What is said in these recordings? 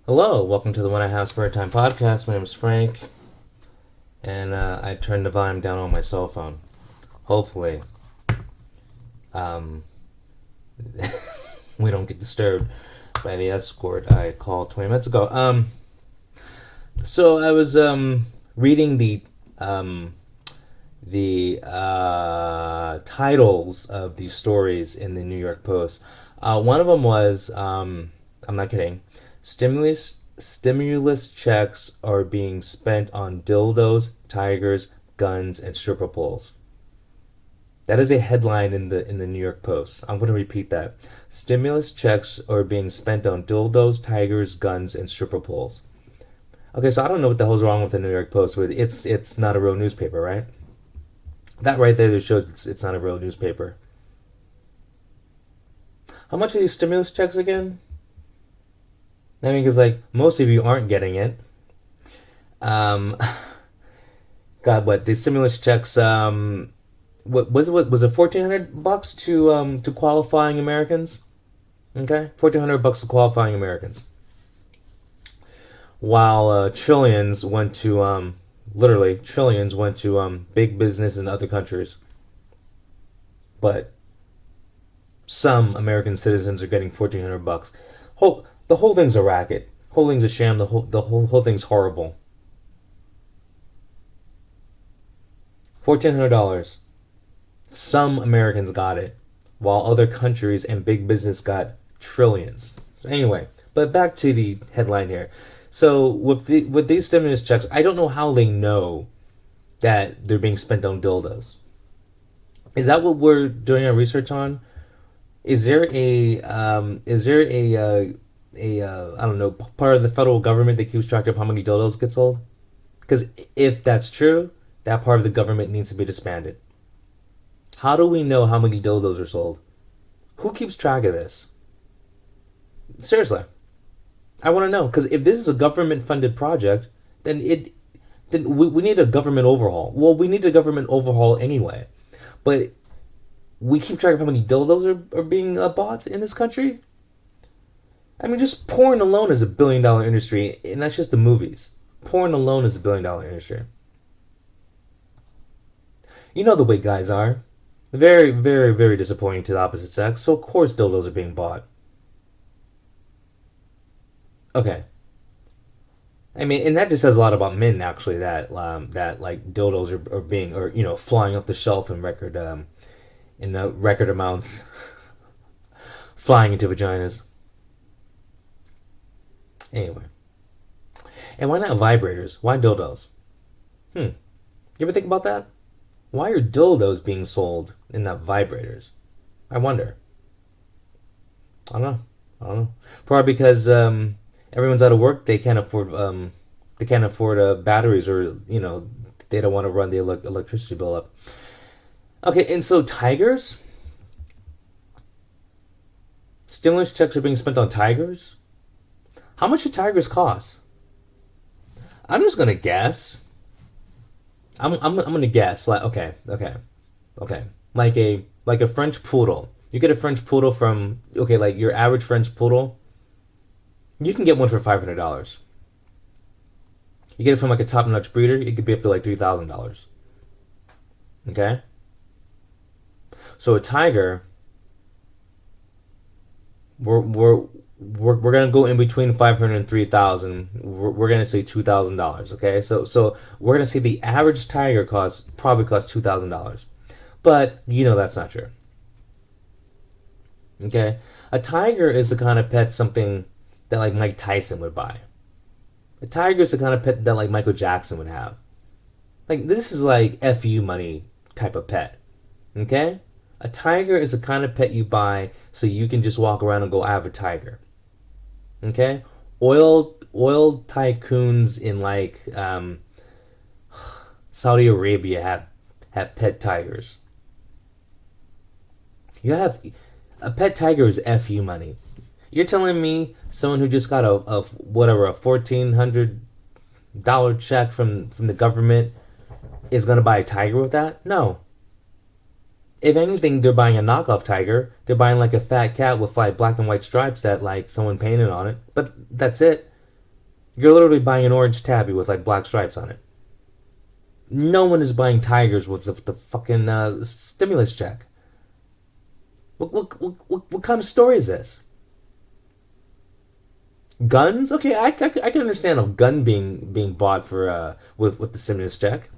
Hello, welcome to the When I Have Spare Time podcast. My name is Frank, and I turned the volume down on my cell phone. Hopefully, um, we don't get disturbed by the escort I called 20 minutes ago. So I was reading um, the titles of these stories in the New York Post. One of them was, I'm not kidding, stimulus checks are being spent on dildos, tigers, guns, and stripper poles. That is a headline in the New York Post. I'm going to repeat that. Stimulus checks are being spent on dildos, tigers, guns, and stripper poles. Okay, so I don't know what the hell's wrong with the New York Post. But it's not a real newspaper, right? That right there shows it's not a real newspaper. How much are these stimulus checks again? I mean, because like most of you aren't getting it. Um, God, what these stimulus checks? What was it? $1,400 to qualifying Americans. Okay, $1,400 to qualifying Americans. While trillions went to literally trillions went to big business in other countries. But some American citizens are getting $1,400. The whole thing's a racket. Whole thing's a sham. The whole thing's horrible. $1,400. Some Americans got it, while other countries and big business got trillions. So anyway, but back to the headline here. So with these stimulus checks, I don't know how they know that they're being spent on dildos. Is that what we're doing our research on? Is there a I don't know, part of the federal government that keeps track of how many dildos get sold? Because if that's true, that part of the government needs to be disbanded. How do we know how many dildos are sold? Who keeps track of this? Seriously, I want to know because if this is a government-funded project, then we need a government overhaul. Well, we need a government overhaul anyway, but we keep track of how many dildos are being bought in this country. I mean, just porn alone is $1 billion industry, and that's just the movies. Porn alone is $1 billion industry. You know the way guys are. Very, very, very disappointing to the opposite sex. So of course dildos are being bought. Okay, I mean, and that just says a lot about men actually. That like dildos are being or flying off the shelf in record amounts, flying into vaginas. Anyway, and why not vibrators? Why dildos? Hmm. You ever think about that? Why are dildos being sold and not vibrators? I wonder. I don't know. I don't know. Probably because everyone's out of work. They can't afford batteries, or they don't want to run the electricity bill up. Okay, and so tigers, stimulus checks are being spent on tigers. How much do tigers cost? I'm just gonna guess. I'm gonna guess. Like okay, like a French poodle. You get a French poodle from like your average French poodle. You can get one for $500. You get it from like a top notch breeder. It could be up to like $3,000. Okay, so a tiger, we're gonna go in between 500 and 3,000. We're gonna say $2,000. Okay, so we're gonna say the average tiger probably costs $2,000, but that's not true. Okay, a tiger is the kind of pet something that like Mike Tyson would buy. A tiger is the kind of pet that like Michael Jackson would have. Like this is like fu money type of pet. Okay, a tiger is the kind of pet you buy so you can just walk around and go, I have a tiger. Okay, oil tycoons in like Saudi Arabia have pet tigers. You have a pet tiger is fu money. You're telling me someone who just got a whatever a $1,400 check from the government is gonna buy a tiger with that? No. If anything, they're buying a knockoff tiger. They're buying like a fat cat with like black and white stripes that like someone painted on it. But that's it. You're literally buying an orange tabby with like black stripes on it. No one is buying tigers with the fucking stimulus check. What kind of story is this? Guns? Okay, I can understand a gun being bought for with the stimulus check.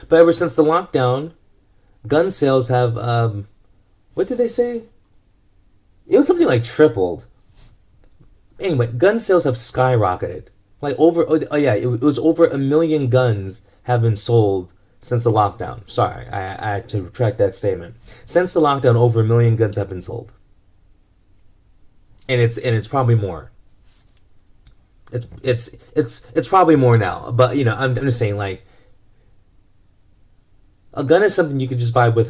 But ever since the lockdown, gun sales have what did they say? It was something like tripled. Anyway, gun sales have skyrocketed. Like over oh yeah, it was over 1 million guns have been sold since the lockdown. Sorry, I had to retract that statement. Since the lockdown, over 1 million guns have been sold, and it's probably more. It's probably more now. But I'm just saying, like, a gun is something you could just buy with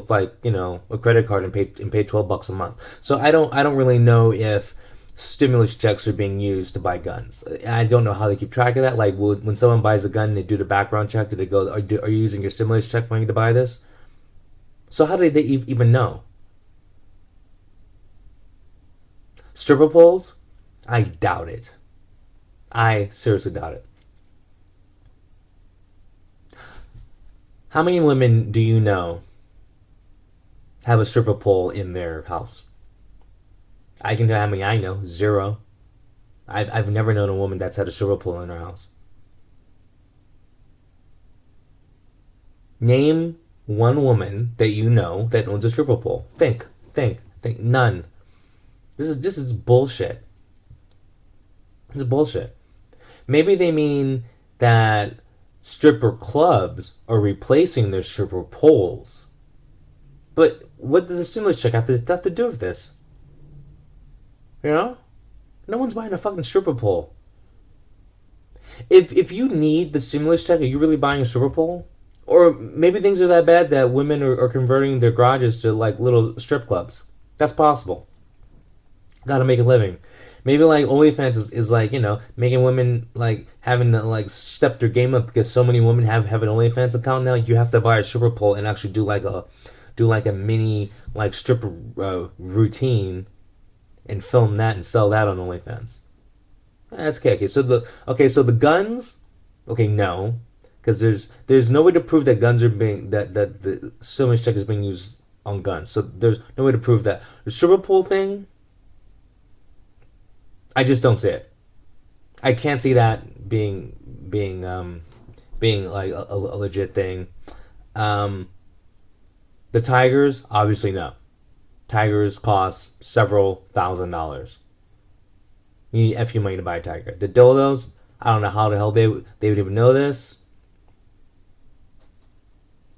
like a credit card and pay $12 a month. So I don't really know if stimulus checks are being used to buy guns. I don't know how they keep track of that. Like, when someone buys a gun, they do the background check. Do they go, are you using your stimulus check money to buy this? So how do they even know? Stripper poles? I doubt it. I seriously doubt it. How many women do you know have a stripper pole in their house? I can tell you how many I know. Zero. I've never known a woman that's had a stripper pole in her house. Name one woman that you know that owns a stripper pole. Think. None. This is bullshit. This is bullshit. Maybe they mean that stripper clubs are replacing their stripper poles. But what does a stimulus check have to do with this? You know? No one's buying a fucking stripper pole. If you need the stimulus check, are you really buying a stripper pole? Or maybe things are that bad that women are converting their garages to like little strip clubs. That's possible. Gotta make a living. Maybe like OnlyFans is like, making women like having to like step their game up because so many women have an OnlyFans account now. You have to buy a stripper pole and actually do like a mini like stripper routine and film that and sell that on OnlyFans. That's okay. So the guns. Okay, no, because there's no way to prove that guns are being that the so much check is being used on guns. So there's no way to prove that. The stripper pole thing, I just don't see it. I can't see that being like a legit thing. Um, the tigers, obviously no. Tigers cost several $1,000s. You need FU money to buy a tiger. The dildos, I don't know how the hell they would even know this.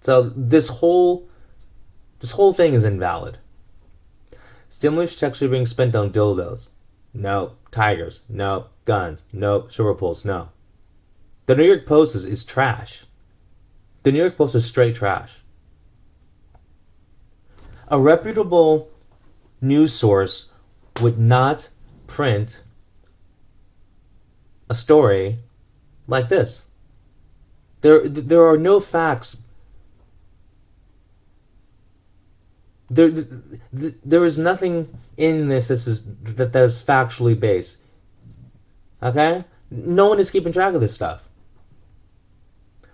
So this whole thing is invalid. Stimulus checks are being spent on dildos. No. Tigers. No. Guns. No. Stripper poles. No. The New York Post is trash. The New York Post is straight trash. A reputable news source would not print a story like this. There are no facts. There is nothing in this that is factually based. Okay? No one is keeping track of this stuff.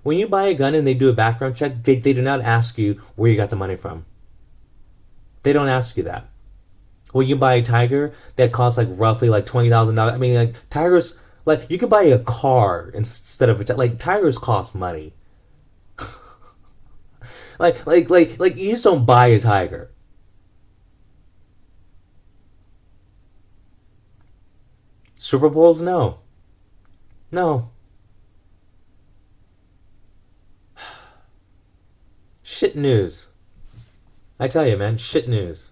When you buy a gun and they do a background check, they do not ask you where you got the money from. They don't ask you that. When you buy a tiger that costs like roughly like $20,000, I mean, like, tigers, like, you could buy a car instead of like, tigers cost money. like you just don't buy a tiger. Super Bowls, no. No. Shit news. I tell you, man, shit news.